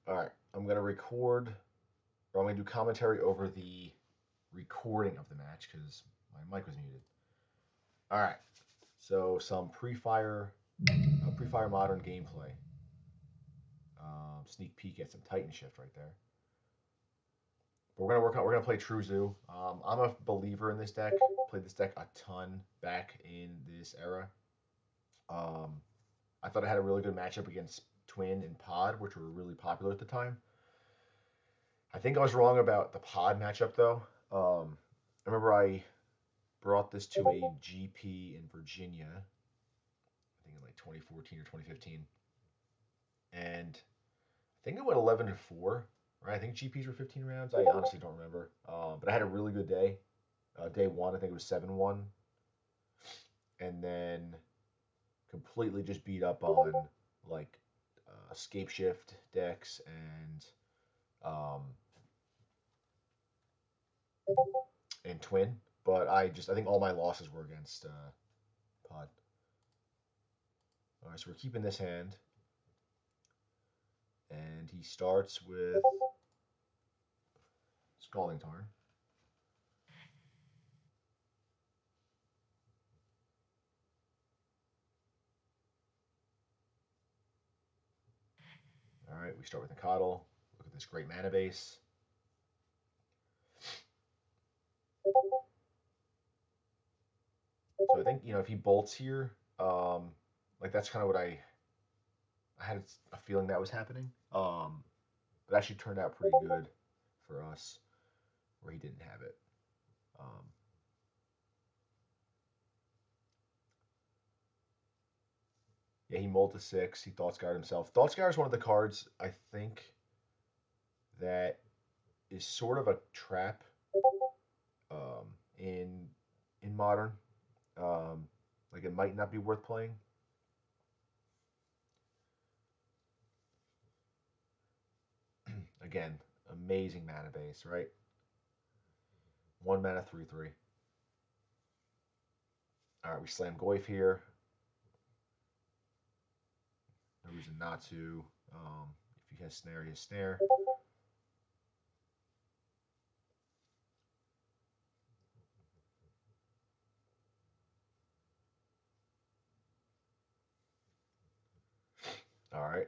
All right, I'm gonna record, or I'm gonna do commentary over the recording of the match because my mic was muted. All right, so some pre-fire modern gameplay. Sneak peek at some Titan shift right there. But we're gonna play True Zoo. I'm a believer in this deck. Played this deck a ton back in this era. Um, I thought I had a really good matchup against Twin and Pod, which were really popular at the time. I think I was wrong about the Pod matchup though. I remember I brought this to a GP in Virginia, I think in like 2014 or 2015, and I think it went 11-4. Right, I think GPs were 15 rounds. I honestly don't remember, but I had a really good day. Day one, I think it was 7-1, and then completely just beat up on like escape shift decks um, and twin. But I think all my losses were against Pod. All right, so we're keeping this hand, and he starts with Scalding Tarn. All right, we start with the Coddle. Look at this great mana base. So I think if he bolts here, like that's kind of what I had a feeling that was happening. But actually turned out pretty good for us where he didn't have it. Um, yeah, he mulled to 6. He Thought Scour himself. Thought Scour is one of the cards I think that is sort of a trap um, in modern. Um, like it might not be worth playing. Again, amazing mana base, right? 1 mana 3/3. All right, we slam Goyf here. No reason not to. If he has snare, he has snare. All right.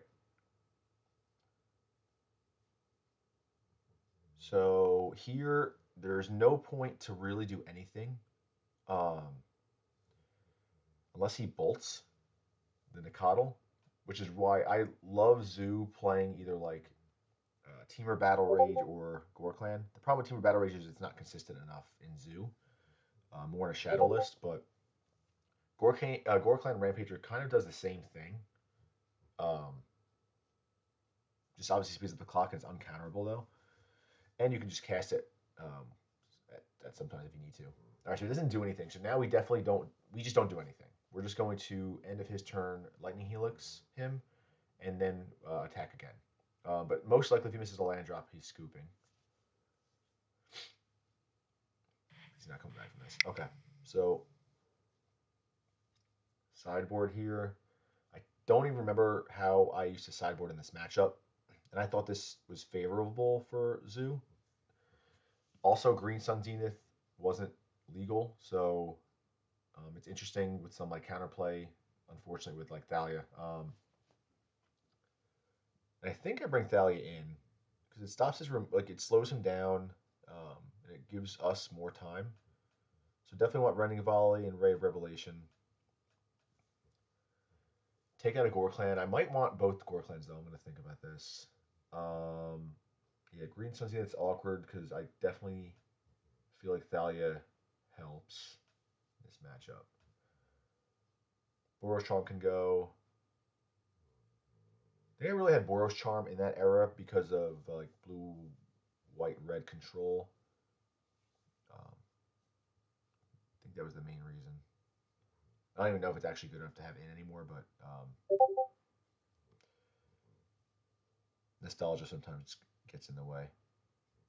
So here, there's no point to really do anything um, unless he bolts the Nicodle, which is why I love Zoo playing either like Teamer Battle Rage or Gore Clan. The problem with Teamer Battle Rage is it's not consistent enough in Zoo, more in a Shadow list, but Gore Clan Rampager kind of does the same thing. Um, just obviously speeds up the clock and it's uncounterable though. And you can just cast it at sometimes if you need to. All right, so it doesn't do anything. So now we definitely don't. We just don't do anything. We're just going to end of his turn, Lightning Helix him, and then attack again. But most likely, if he misses a land drop, he's scooping. He's not coming back from this. Okay, so sideboard here. I don't even remember how I used to sideboard in this matchup, and I thought this was favorable for Zoo. Also, Green Sun Zenith wasn't legal, so it's interesting with some like counterplay. Unfortunately, with like Thalia, and I think I bring Thalia in because it stops his like it slows him down, and it gives us more time. So definitely want Rending Volley and Ray of Revelation. Take out a Gore Clan. I might want both Gore Clans though. I'm gonna think about this. Um, yeah, Green Sunset. It's awkward because I definitely feel like Thalia helps this matchup. Boros Charm can go. I think I really had Boros Charm in that era because of like blue, white, red control. I think that was the main reason. I don't even know if it's actually good enough to have in anymore, but nostalgia sometimes gets in the way.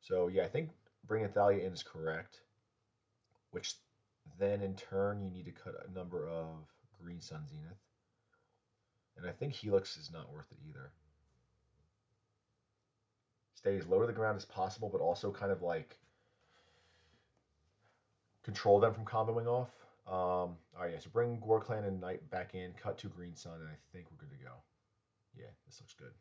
So yeah, I think bringing Thalia in is correct, which then in turn you need to cut a number of Green Sun Zenith, and I think Helix is not worth it either. stay as low to the ground as possible, but also kind of like control them from comboing off. All right, yeah. So bring Gore Clan and Knight back in. Cut to Green Sun, and I think we're good to go. Yeah, this looks good.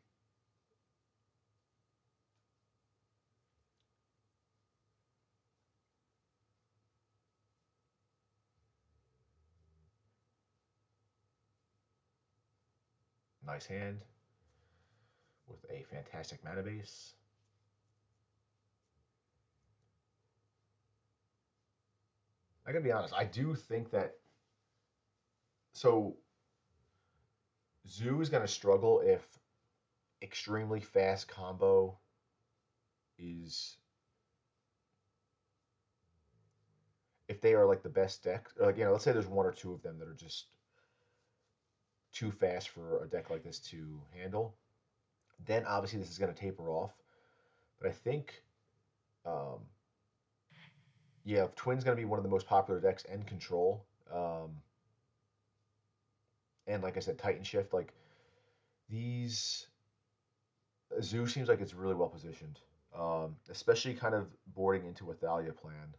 Nice hand with a fantastic mana base. I gotta be honest. I do think that so Zoo is gonna struggle if extremely fast combo is if they are like the best deck. Like let's say there's one or two of them that are just too fast for a deck like this to handle. Then obviously this is gonna taper off. But I think um, yeah, Twin's gonna be one of the most popular decks and Control. And like I said, Titan Shift, like these Zoo seems like it's really well positioned, especially kind of boarding into a Thalia plan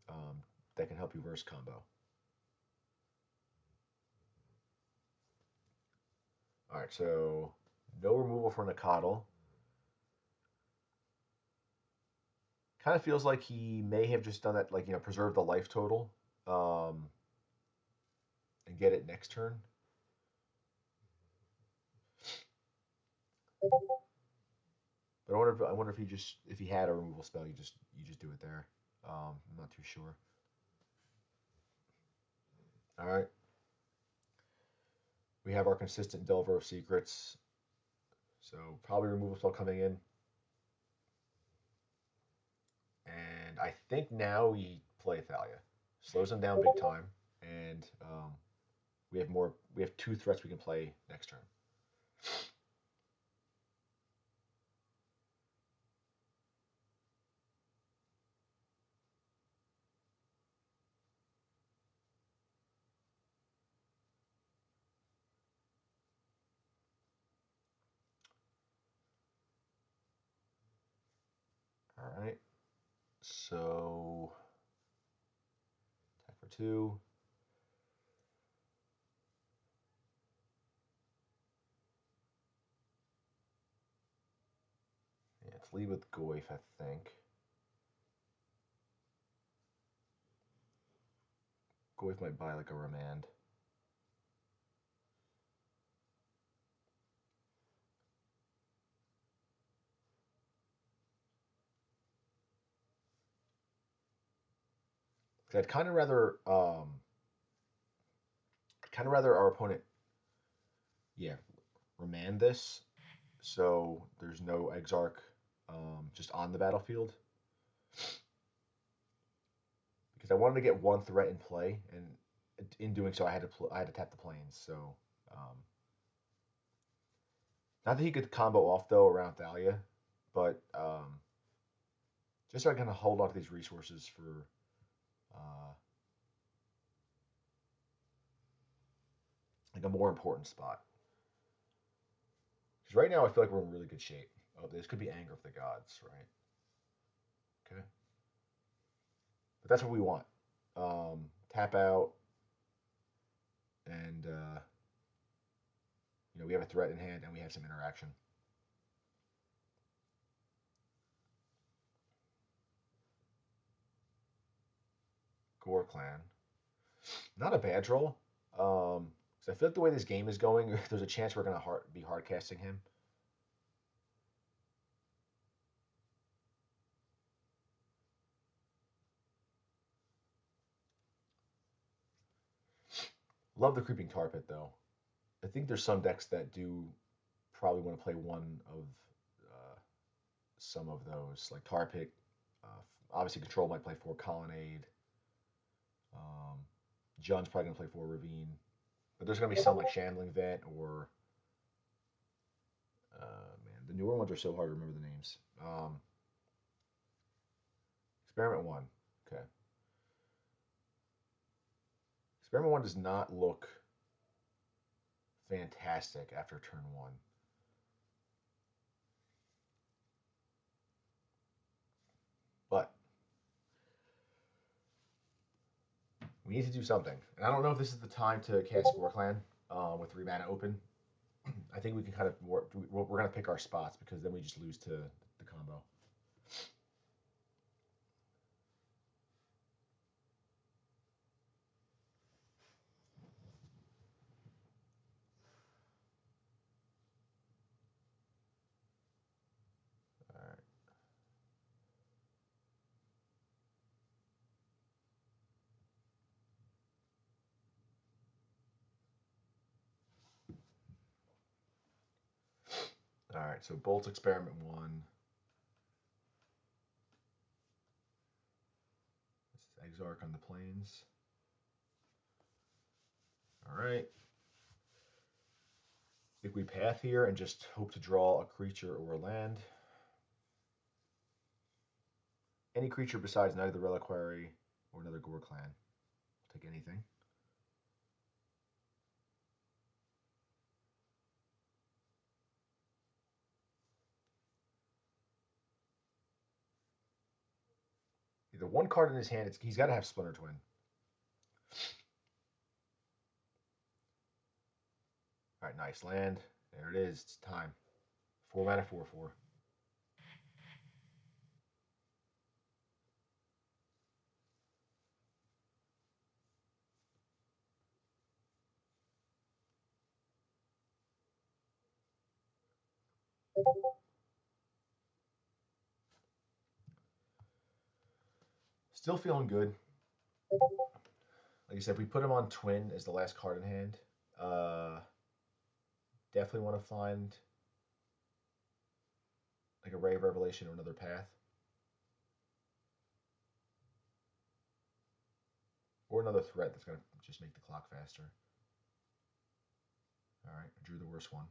um, that can help you verse combo. All right, so no removal for Nakatl. Kind of feels like he may have just done that, like preserve the life total um, and get it next turn. But I wonder if if he had a removal spell, you just do it there. I'm not too sure. All right, we have our consistent Delver of Secrets, so probably removal spell coming in, and I think now we play Thalia, slows him down big time, and we have more. We have two threats we can play next turn. All right, so attack for two. Yeah, let's lead with Goyf, I think. Goyf might buy like a remand. I'd kind of rather our opponent, yeah, remand this, so there's no Exarch just on the battlefield. Because I wanted to get one threat in play, and in doing so, I had to tap the planes. So, um, not that he could combo off though around Thalia, but just so I can hold on to these resources for like a more important spot. Because right now I feel like we're in really good shape. Oh, this could be Anger of the Gods, right? Okay, but that's what we want. Tap out, and we have a threat in hand, and we have some interaction. Gore Clan, not a bad draw. So I feel like the way this game is going, there's a chance we're gonna be hard casting him. Love the Creeping Tar Pit though. I think there's some decks that do probably want to play one of uh, some of those, like Tar Pit. Obviously, Control might play for Colonnade. Um, John's probably gonna play for Ravine, but there's gonna be some like Shambling Vent or man, the newer ones are so hard to remember the names. Experiment One. Okay. Experiment One does not look fantastic after turn one. We need to do something. And I don't know if this is the time to cast Gore Clan with 3 mana open. I think we can kind of we're going to pick our spots because then we just lose to the combo. All right. All right. So Bolt's Experiment 1. This is Exarch on the plains. All right. I think we path here and just hope to draw a creature or a land. Any creature besides Knight of the Reliquary or another Gore Clan. Take anything. Either one card in his hand, he's got to have Splinter Twin. All right, nice land. There it is. It's time. 4 mana, 4/4. Still feeling good. Like I said, if we put him on Twin as the last card in hand, definitely want to find like a Ray of Revelation or another path. Or another threat that's going to just make the clock faster. All right, I drew the worst one.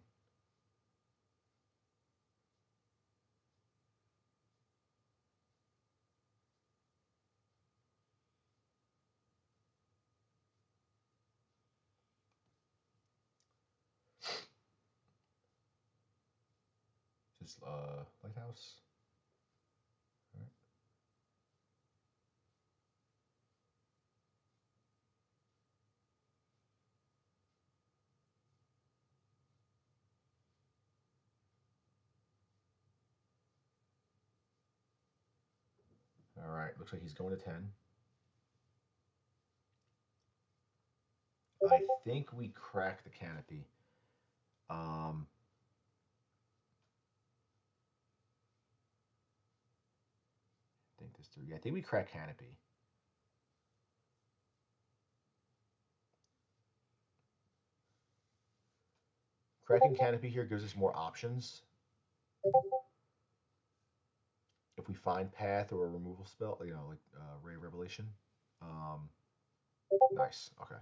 Just Lighthouse. All right, looks like he's going to 10. I think we crack the canopy. Think this through. Yeah, I think we crack canopy. Cracking canopy here gives us more options. If we find path or a removal spell, you know, like Ray of Revelation. Nice. Okay.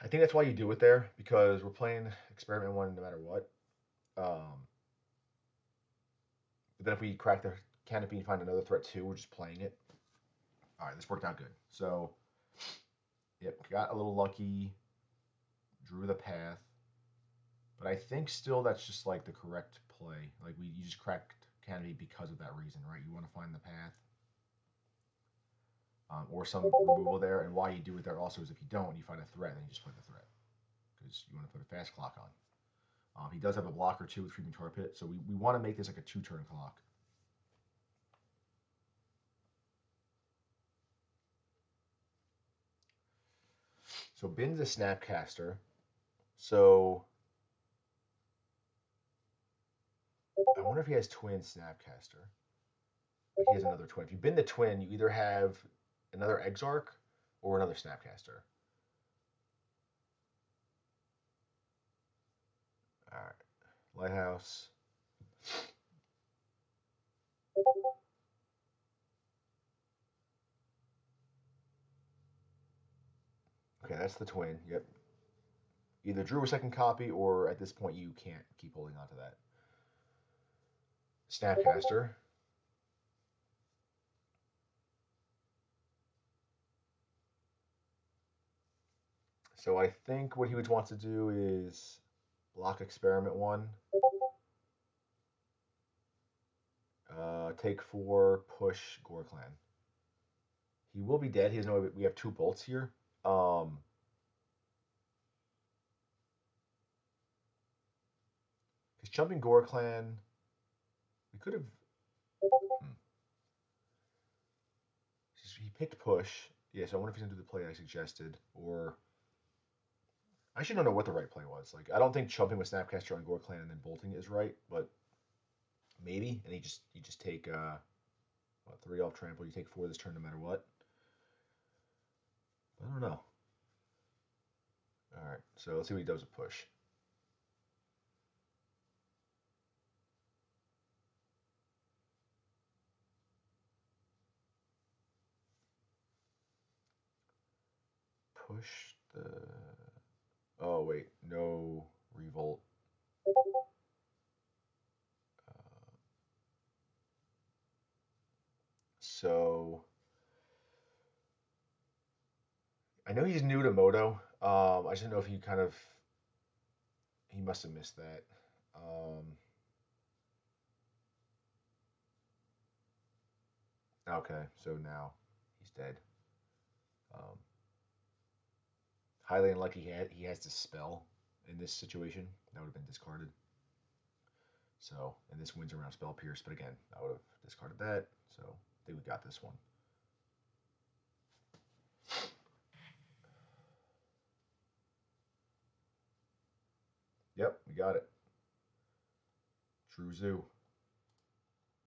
I think that's why you do it there because we're playing Experiment 1 no matter what. But then if we crack the canopy and find another threat too, we're just playing it. All right, this worked out good. So, yep, got a little lucky, drew the path. But I think still that's just like the correct play. Like you just cracked canopy because of that reason, right? You want to find the path. Or some removal there, and why you do it there also is if you don't, you find a threat, then you just play the threat because you want to put a fast clock on. He does have a blocker too with Creeping Tar Pit, so we want to make this like a 2-turn clock. So Bin's a Snapcaster, so I wonder if he has Twin Snapcaster. Like he has another Twin. If you bin the Twin, you either have another Exarch or another Snapcaster. All right, Lighthouse. Okay, that's the Twin. Yep. Either drew a second copy, or at this point you can't keep holding on to that. Snapcaster. So I think what he would want to do is block Experiment 1, take 4, push Gore Clan. He will be dead. He doesn't know we have two bolts here. Um, because jumping Gore Clan, we could have. Hmm. He picked push. Yeah, so I wonder if he's gonna do the play I suggested, or I actually don't know what the right play was. Like, I don't think jumping with Snapcaster on Gore Clan and then bolting is right, but maybe. And you just take what, 3 off trample. You take 4 this turn no matter what. I don't know. All right, so let's see what he does with push. Push the. Oh wait, no revolt. Uh, so I know he's new to Moto. I just don't know if he must have missed that. Okay, so now he's dead. Um, highly unlucky he has to spell in this situation. That would have been discarded. So, and this wins around spell pierce, but again, I would have discarded that. So I think we got this one. Yep, we got it. True Zoo.